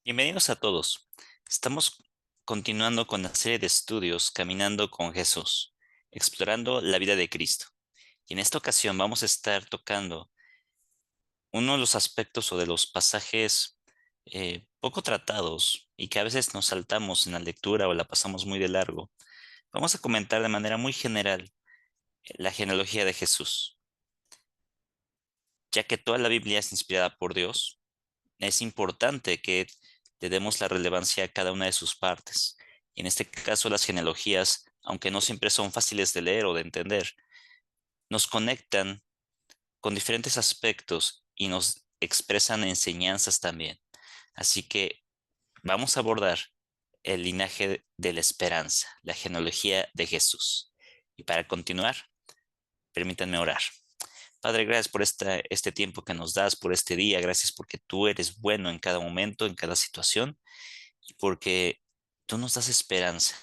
Bienvenidos a todos. Estamos continuando con la serie de estudios Caminando con Jesús, explorando la vida de Cristo. Y en esta ocasión vamos a estar tocando uno de los aspectos o de los pasajes poco tratados y que a veces nos saltamos en la lectura o la pasamos muy de largo. Vamos a comentar de manera muy general la genealogía de Jesús. Ya que toda la Biblia es inspirada por Dios, es importante que le demos la relevancia a cada una de sus partes. Y en este caso, las genealogías, aunque no siempre son fáciles de leer o de entender, nos conectan con diferentes aspectos y nos expresan enseñanzas también. Así que vamos a abordar el linaje de la esperanza, la genealogía de Jesús. Y para continuar, permítanme orar. Padre, gracias por este tiempo que nos das, por este día. Gracias porque tú eres bueno en cada momento, en cada situación, y porque tú nos das esperanza,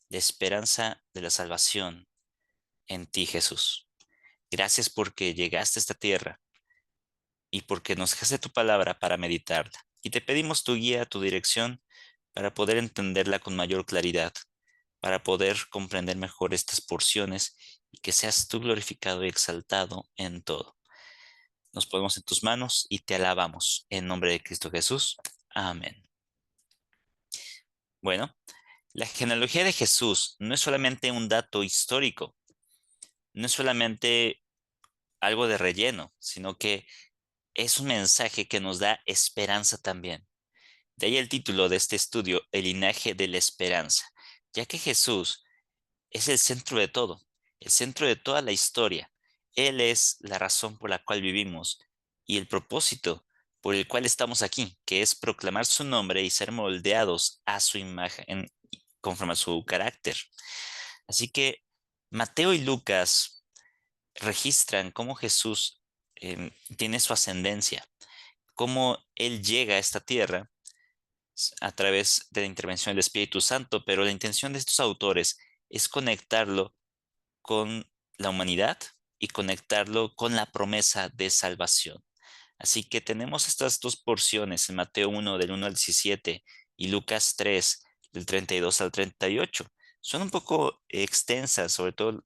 la esperanza de la salvación en ti, Jesús. Gracias porque llegaste a esta tierra y porque nos dejaste tu palabra para meditarla. Y te pedimos tu guía, tu dirección, para poder entenderla con mayor claridad, para poder comprender mejor estas porciones y que seas tú glorificado y exaltado en todo. Nos ponemos en tus manos y te alabamos en nombre de Cristo Jesús. Amén. Bueno, la genealogía de Jesús no es solamente un dato histórico, no es solamente algo de relleno, sino que es un mensaje que nos da esperanza también. De ahí el título de este estudio, El linaje de la esperanza, ya que Jesús es el centro de todo, el centro de toda la historia. Él es la razón por la cual vivimos y el propósito por el cual estamos aquí, que es proclamar su nombre y ser moldeados a su imagen conforme a su carácter. Así que Mateo y Lucas registran cómo Jesús tiene su ascendencia, cómo Él llega a esta tierra a través de la intervención del Espíritu Santo, pero la intención de estos autores es conectarlo con la humanidad y conectarlo con la promesa de salvación. Así que tenemos estas dos porciones en Mateo 1 del 1 al 17 y Lucas 3 del 32 al 38. Son un poco extensas, sobre todo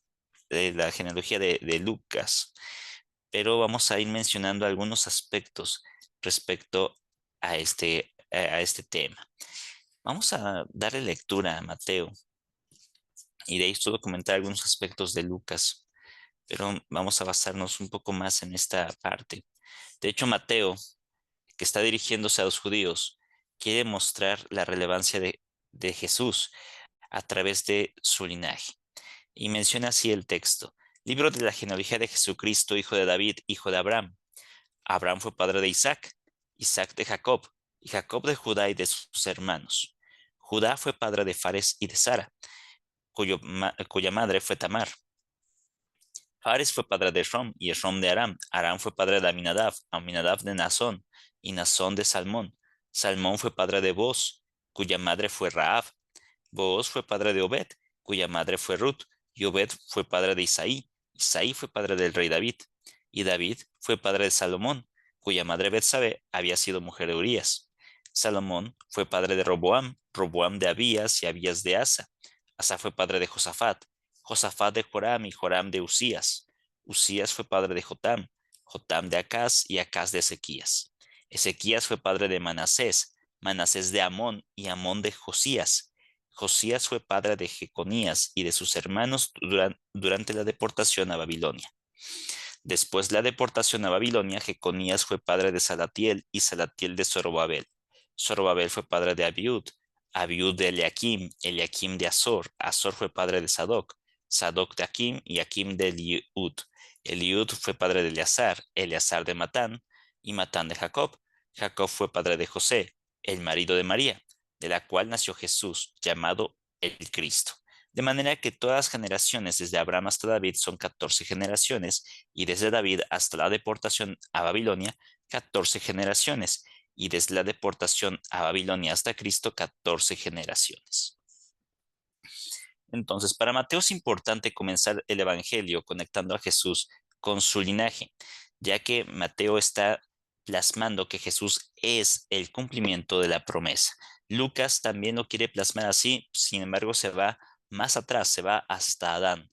la genealogía de Lucas, pero vamos a ir mencionando algunos aspectos respecto a este tema. Vamos a darle lectura a Mateo y de ahí solo comentar algunos aspectos de Lucas, pero vamos a basarnos un poco más en esta parte. De hecho, Mateo, que está dirigiéndose a los judíos, quiere mostrar la relevancia de Jesús a través de su linaje. Y menciona así el texto. Libro de la genealogía de Jesucristo, hijo de David, hijo de Abraham. Abraham fue padre de Isaac, Isaac de Jacob, y Jacob de Judá y de sus hermanos. Judá fue padre de Fares y de Sara, cuya madre fue Tamar. Fares fue padre de Esrom y Esrom de Aram. Aram fue padre de Aminadab, Aminadab de Nazón y Nazón de Salmón. Salmón fue padre de Boz, cuya madre fue Raab. Boaz fue padre de Obed, cuya madre fue Ruth, y Obed fue padre de Isaí. Isaí fue padre del rey David, y David fue padre de Salomón, cuya madre Betsabé había sido mujer de Urías. Salomón fue padre de Roboam, Roboam de Abías y Abías de Asa. Asa fue padre de Josafat, Josafat de Joram y Joram de Usías. Usías fue padre de Jotam, Jotam de Acaz y Acaz de Ezequías. Ezequías fue padre de Manasés, Manasés de Amón y Amón de Josías. Josías fue padre de Jeconías y de sus hermanos durante la deportación a Babilonia. Después de la deportación a Babilonia, Jeconías fue padre de Salatiel y Salatiel de Zorobabel. Zorobabel fue padre de Abiud, Abiud de Eliakim, Eliakim de Azor. Azor fue padre de Sadoc, Sadoc de Akim y Akim de Eliud. Eliud fue padre de Eleazar, Eleazar de Matán y Matán de Jacob. Jacob fue padre de José, el marido de María, de la cual nació Jesús, llamado el Cristo. De manera que todas las generaciones desde Abraham hasta David son 14 generaciones, y desde David hasta la deportación a Babilonia, 14 generaciones, y desde la deportación a Babilonia hasta Cristo, 14 generaciones. Entonces, para Mateo es importante comenzar el Evangelio conectando a Jesús con su linaje, ya que Mateo está plasmando que Jesús es el cumplimiento de la promesa. Lucas también lo quiere plasmar así, sin embargo se va más atrás, se va hasta Adán,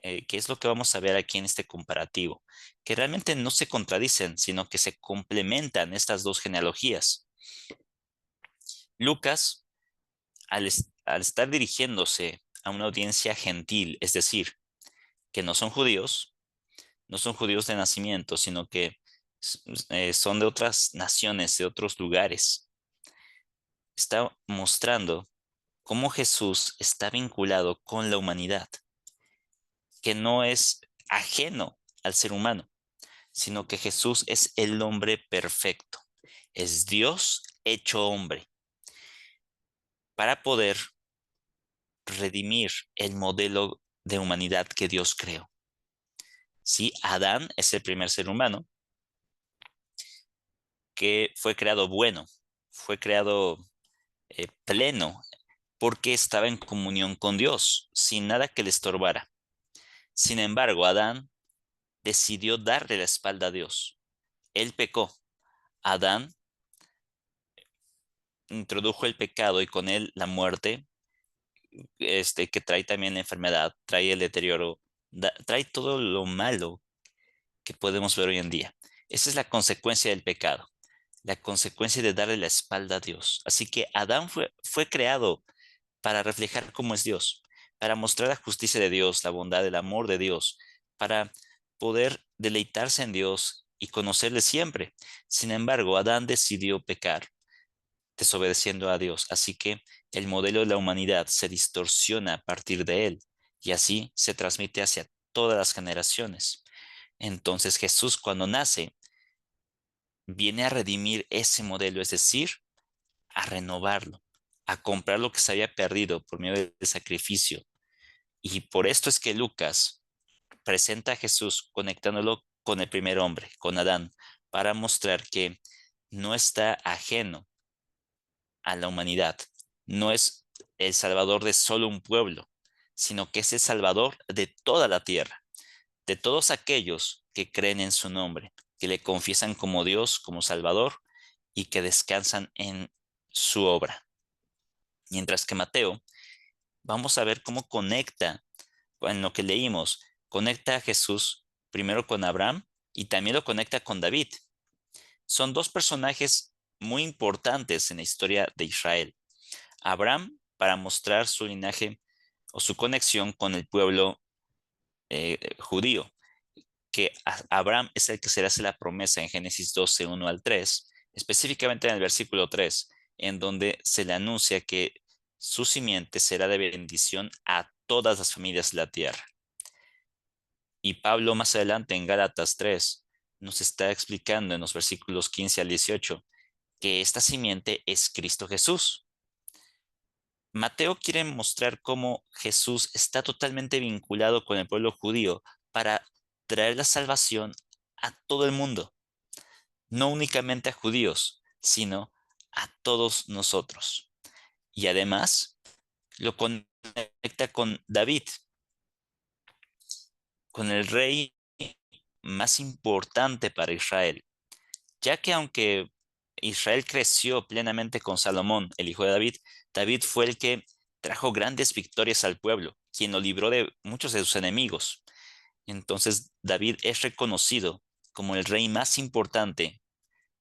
que es lo que vamos a ver aquí en este comparativo, que realmente no se contradicen, sino que se complementan estas dos genealogías. Lucas, al estar dirigiéndose a una audiencia gentil, es decir, que no son judíos de nacimiento, sino que son de otras naciones, de otros lugares, está mostrando cómo Jesús está vinculado con la humanidad, que no es ajeno al ser humano, sino que Jesús es el hombre perfecto, es Dios hecho hombre, para poder redimir el modelo de humanidad que Dios creó. Sí, Adán es el primer ser humano que fue creado bueno, fue creado pleno, porque estaba en comunión con Dios, sin nada que le estorbara. Sin embargo, Adán decidió darle la espalda a Dios. Él pecó. Adán introdujo el pecado y con él la muerte, que trae también la enfermedad, trae el deterioro, trae todo lo malo que podemos ver hoy en día. Esa es la consecuencia del pecado, la consecuencia de darle la espalda a Dios. Así que Adán fue creado para reflejar cómo es Dios, para mostrar la justicia de Dios, la bondad, el amor de Dios, para poder deleitarse en Dios y conocerle siempre. Sin embargo, Adán decidió pecar, desobedeciendo a Dios. Así que el modelo de la humanidad se distorsiona a partir de él y así se transmite hacia todas las generaciones. Entonces Jesús, cuando nace, viene a redimir ese modelo, es decir, a renovarlo, a comprar lo que se había perdido por medio del sacrificio. Y por esto es que Lucas presenta a Jesús conectándolo con el primer hombre, con Adán, para mostrar que no está ajeno a la humanidad, no es el salvador de solo un pueblo, sino que es el salvador de toda la tierra, de todos aquellos que creen en su nombre, que le confiesan como Dios, como Salvador y que descansan en su obra. Mientras que Mateo, vamos a ver cómo conecta en lo que leímos, conecta a Jesús primero con Abraham y también lo conecta con David. Son dos personajes muy importantes en la historia de Israel. Abraham, para mostrar su linaje o su conexión con el pueblo judío, que Abraham es el que se le hace la promesa en Génesis 12, 1 al 3, específicamente en el versículo 3, en donde se le anuncia que su simiente será de bendición a todas las familias de la tierra. Y Pablo más adelante en Gálatas 3 nos está explicando en los versículos 15 al 18 que esta simiente es Cristo Jesús. Mateo quiere mostrar cómo Jesús está totalmente vinculado con el pueblo judío para traer la salvación a todo el mundo, no únicamente a judíos, sino a todos nosotros. Y además lo conecta con David, con el rey más importante para Israel, ya que aunque Israel creció plenamente con Salomón, el hijo de David, David fue el que trajo grandes victorias al pueblo, quien lo libró de muchos de sus enemigos. Entonces David es reconocido como el rey más importante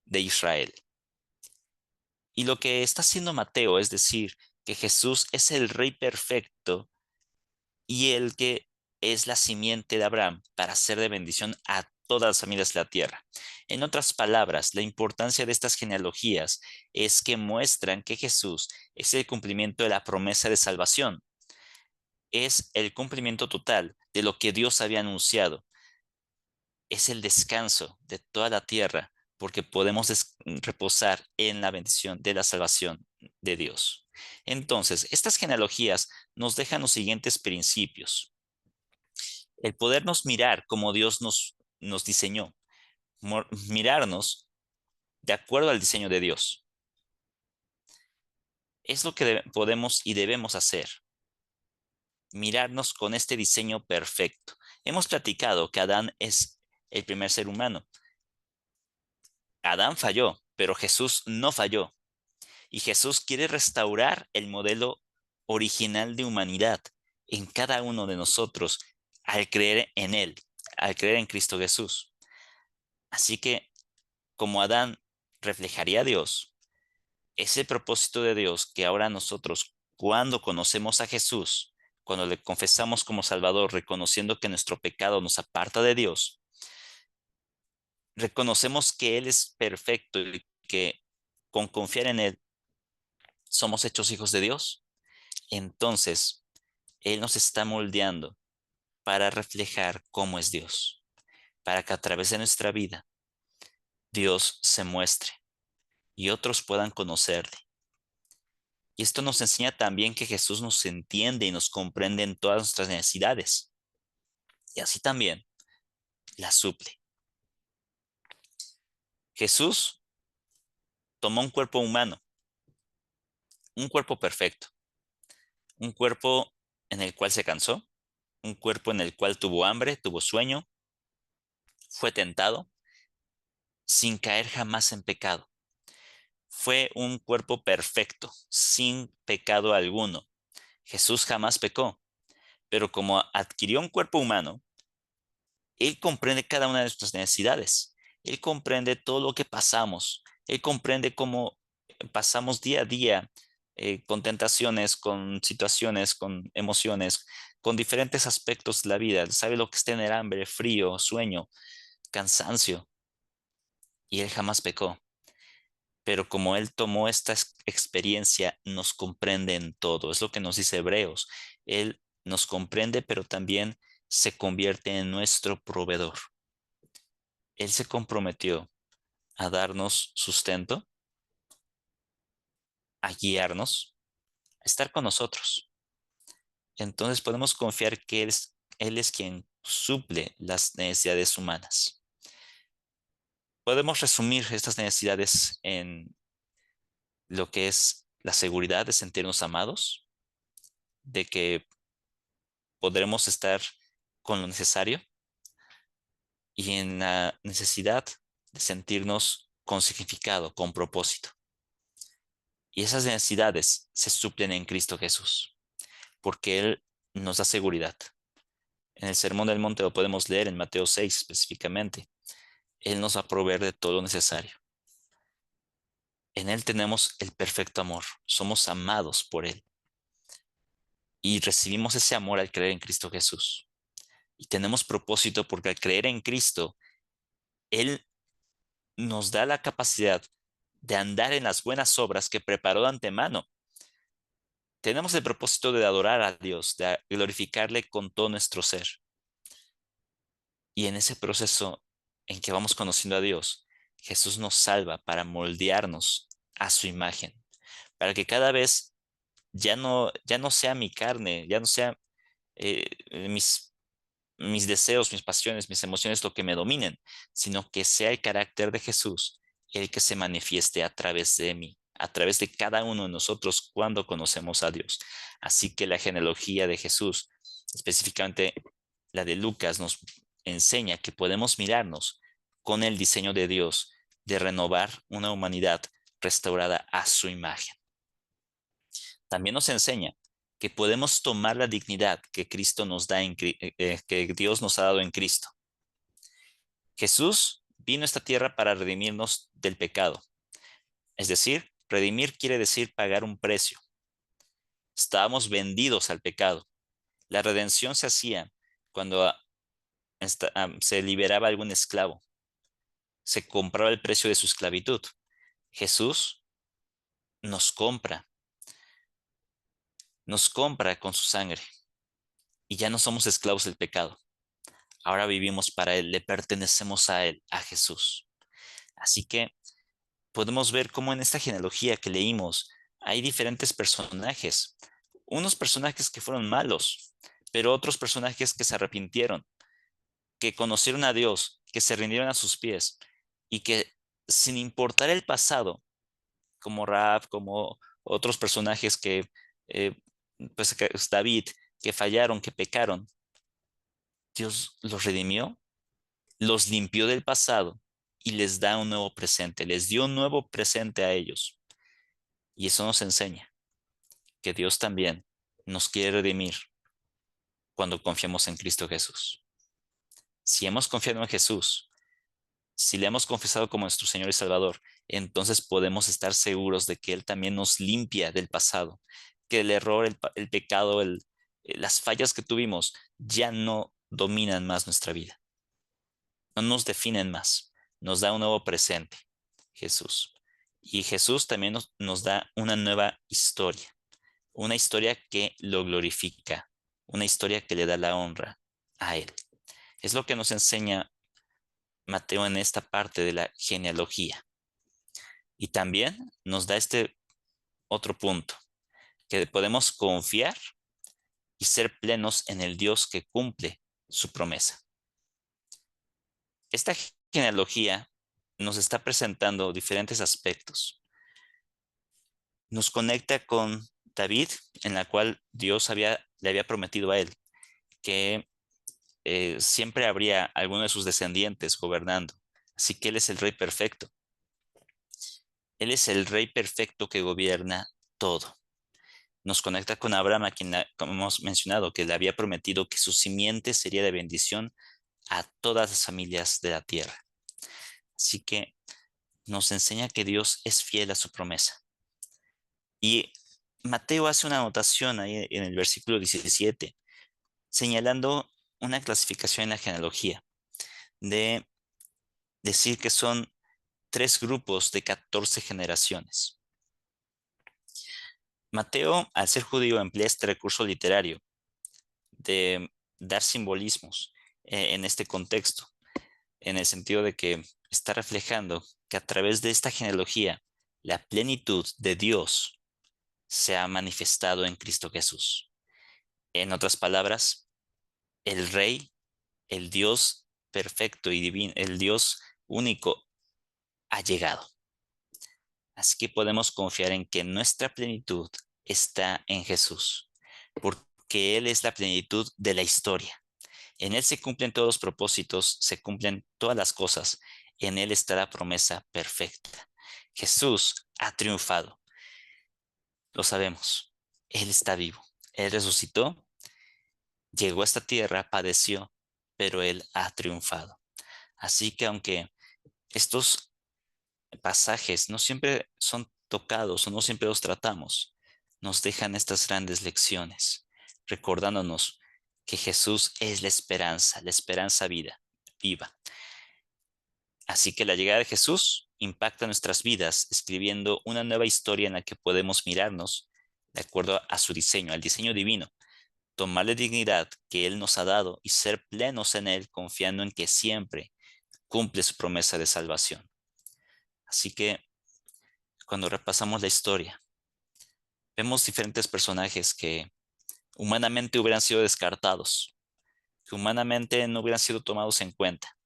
de Israel. Y lo que está haciendo Mateo es decir que Jesús es el rey perfecto y el que es la simiente de Abraham para ser de bendición a todas las familias de la tierra. En otras palabras, la importancia de estas genealogías es que muestran que Jesús es el cumplimiento de la promesa de salvación, es el cumplimiento total de lo que Dios había anunciado, es el descanso de toda la tierra porque podemos reposar en la bendición de la salvación de Dios. Entonces, estas genealogías nos dejan los siguientes principios. El podernos mirar como Dios nos diseñó, mirarnos de acuerdo al diseño de Dios. Es lo que podemos y debemos hacer, mirarnos con este diseño perfecto. Hemos platicado que Adán es el primer ser humano, Adán falló, pero Jesús no falló. Y Jesús quiere restaurar el modelo original de humanidad en cada uno de nosotros al creer en Él, al creer en Cristo Jesús. Así que, como Adán reflejaría a Dios, ese propósito de Dios que ahora nosotros, cuando conocemos a Jesús, cuando le confesamos como Salvador, reconociendo que nuestro pecado nos aparta de Dios, reconocemos que Él es perfecto y que con confiar en Él somos hechos hijos de Dios. Entonces, Él nos está moldeando para reflejar cómo es Dios, para que a través de nuestra vida Dios se muestre y otros puedan conocerle. Y esto nos enseña también que Jesús nos entiende y nos comprende en todas nuestras necesidades, y así también las suple. Jesús tomó un cuerpo humano, un cuerpo perfecto, un cuerpo en el cual se cansó, un cuerpo en el cual tuvo hambre, tuvo sueño, fue tentado, sin caer jamás en pecado. Fue un cuerpo perfecto, sin pecado alguno. Jesús jamás pecó, pero como adquirió un cuerpo humano, Él comprende cada una de nuestras necesidades. Él comprende todo lo que pasamos. Él comprende cómo pasamos día a día con tentaciones, con situaciones, con emociones, con diferentes aspectos de la vida. Él sabe lo que es tener hambre, frío, sueño, cansancio. Y Él jamás pecó. Pero como Él tomó esta experiencia, nos comprende en todo. Es lo que nos dice Hebreos. Él nos comprende, pero también se convierte en nuestro proveedor. Él se comprometió a darnos sustento, a guiarnos, a estar con nosotros. Entonces podemos confiar que Él es quien suple las necesidades humanas. Podemos resumir estas necesidades en lo que es la seguridad de sentirnos amados, de que podremos estar con lo necesario, y en la necesidad de sentirnos con significado, con propósito. Y esas necesidades se suplen en Cristo Jesús, porque Él nos da seguridad. En el Sermón del Monte lo podemos leer en Mateo 6 específicamente. Él nos va a proveer de todo lo necesario. En Él tenemos el perfecto amor. Somos amados por Él. Y recibimos ese amor al creer en Cristo Jesús. Y tenemos propósito porque al creer en Cristo, Él nos da la capacidad de andar en las buenas obras que preparó de antemano. Tenemos el propósito de adorar a Dios, de glorificarle con todo nuestro ser. Y en ese proceso en que vamos conociendo a Dios, Jesús nos salva para moldearnos a su imagen, para que cada vez ya no sea mi carne, ya no sea eh, mis, mis deseos, mis pasiones, mis emociones lo que me dominen, sino que sea el carácter de Jesús el que se manifieste a través de mí, a través de cada uno de nosotros cuando conocemos a Dios. Así que la genealogía de Jesús, específicamente la de Lucas, nos enseña que podemos mirarnos con el diseño de Dios de renovar una humanidad restaurada a su imagen. También nos enseña que podemos tomar la dignidad que Cristo nos da que Dios nos ha dado en Cristo. Jesús vino a esta tierra para redimirnos del pecado. Es decir, redimir quiere decir pagar un precio. Estábamos vendidos al pecado. La redención se hacía cuando se liberaba algún esclavo. Se compraba el precio de su esclavitud. Jesús nos compra con su sangre y ya no somos esclavos del pecado. Ahora vivimos para Él, le pertenecemos a Él, a Jesús. Así que podemos ver cómo en esta genealogía que leímos hay diferentes personajes. Unos personajes que fueron malos, pero otros personajes que se arrepintieron, que conocieron a Dios, que se rindieron a sus pies y que sin importar el pasado, como Rahab, como otros personajes eh, que es David, que fallaron, que pecaron, Dios los redimió, los limpió del pasado y les da un nuevo presente, les dio un nuevo presente a ellos. Y eso nos enseña que Dios también nos quiere redimir cuando confiamos en Cristo Jesús. Si hemos confiado en Jesús, si le hemos confesado como nuestro Señor y Salvador, entonces podemos estar seguros de que Él también nos limpia del pasado, que el error, el pecado, las fallas que tuvimos ya no dominan más nuestra vida, no nos definen más, nos da un nuevo presente, Jesús. Y Jesús también nos da una nueva historia, una historia que lo glorifica, una historia que le da la honra a Él. Es lo que nos enseña Mateo en esta parte de la genealogía. Y también nos da este otro punto, que podemos confiar y ser plenos en el Dios que cumple su promesa. Esta genealogía nos está presentando diferentes aspectos. Nos conecta con David, en la cual Dios le había prometido a él que siempre habría alguno de sus descendientes gobernando. Así que Él es el rey perfecto. Él es el rey perfecto que gobierna todo. Nos conecta con Abraham, a quien, como hemos mencionado, que le había prometido que su simiente sería de bendición a todas las familias de la tierra. Así que nos enseña que Dios es fiel a su promesa. Y Mateo hace una anotación ahí en el versículo 17, señalando una clasificación en la genealogía, de decir que son 3 grupos de 14 generaciones. Mateo, al ser judío, emplea este recurso literario de dar simbolismos en este contexto, en el sentido de que está reflejando que a través de esta genealogía, la plenitud de Dios se ha manifestado en Cristo Jesús. En otras palabras, el Rey, el Dios perfecto y divino, el Dios único, ha llegado. Así que podemos confiar en que nuestra plenitud está en Jesús, porque Él es la plenitud de la historia. En Él se cumplen todos los propósitos, se cumplen todas las cosas. En Él está la promesa perfecta. Jesús ha triunfado. Lo sabemos. Él está vivo. Él resucitó, llegó a esta tierra, padeció, pero Él ha triunfado. Así que aunque estos pasajes no siempre son tocados o no siempre los tratamos, nos dejan estas grandes lecciones, recordándonos que Jesús es la esperanza viva. Así que la llegada de Jesús impacta nuestras vidas, escribiendo una nueva historia en la que podemos mirarnos de acuerdo a su diseño, al diseño divino, tomar la dignidad que Él nos ha dado y ser plenos en Él, confiando en que siempre cumple su promesa de salvación. Así que cuando repasamos la historia, vemos diferentes personajes que humanamente hubieran sido descartados, que humanamente no hubieran sido tomados en cuenta.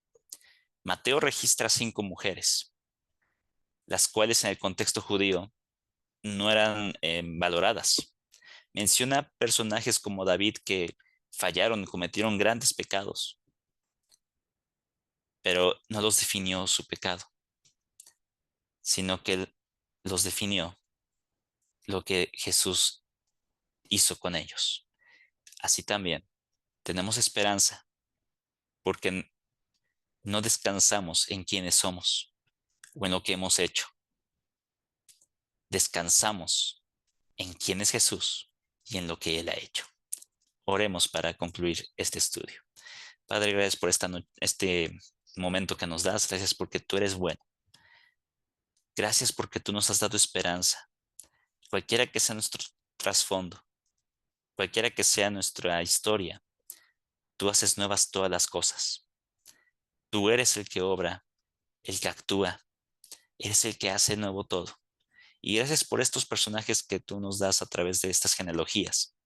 Mateo registra 5 mujeres, las cuales en el contexto judío no eran valoradas. Menciona personajes como David que fallaron y cometieron grandes pecados, pero no los definió su pecado, sino que él los definió lo que Jesús hizo con ellos. Así también tenemos esperanza porque no descansamos en quienes somos o en lo que hemos hecho. Descansamos en quién es Jesús y en lo que Él ha hecho. Oremos para concluir este estudio. Padre, gracias por este momento que nos das. Gracias porque tú eres bueno. Gracias porque tú nos has dado esperanza. Cualquiera que sea nuestro trasfondo, cualquiera que sea nuestra historia, tú haces nuevas todas las cosas. Tú eres el que obra, el que actúa, eres el que hace nuevo todo. Y gracias por estos personajes que tú nos das a través de estas genealogías,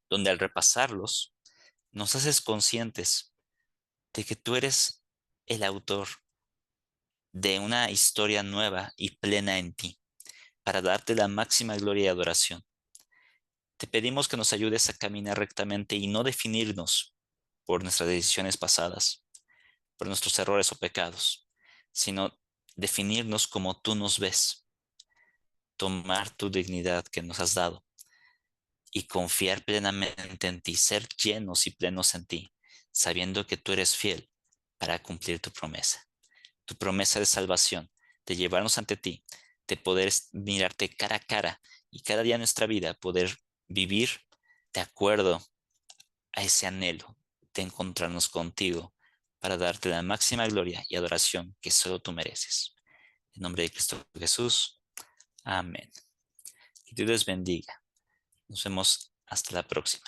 donde al repasarlos nos haces conscientes de que tú eres el autor de una historia nueva y plena en ti, para darte la máxima gloria y adoración. Te pedimos que nos ayudes a caminar rectamente y no definirnos por nuestras decisiones pasadas, por nuestros errores o pecados, sino definirnos como tú nos ves, tomar tu dignidad que nos has dado y confiar plenamente en ti, ser llenos y plenos en ti, sabiendo que tú eres fiel para cumplir tu promesa de salvación, de llevarnos ante ti, de poder mirarte cara a cara y cada día de nuestra vida poder vivir de acuerdo a ese anhelo de encontrarnos contigo para darte la máxima gloria y adoración que solo tú mereces. En nombre de Cristo Jesús, amén. Que Dios les bendiga. Nos vemos hasta la próxima.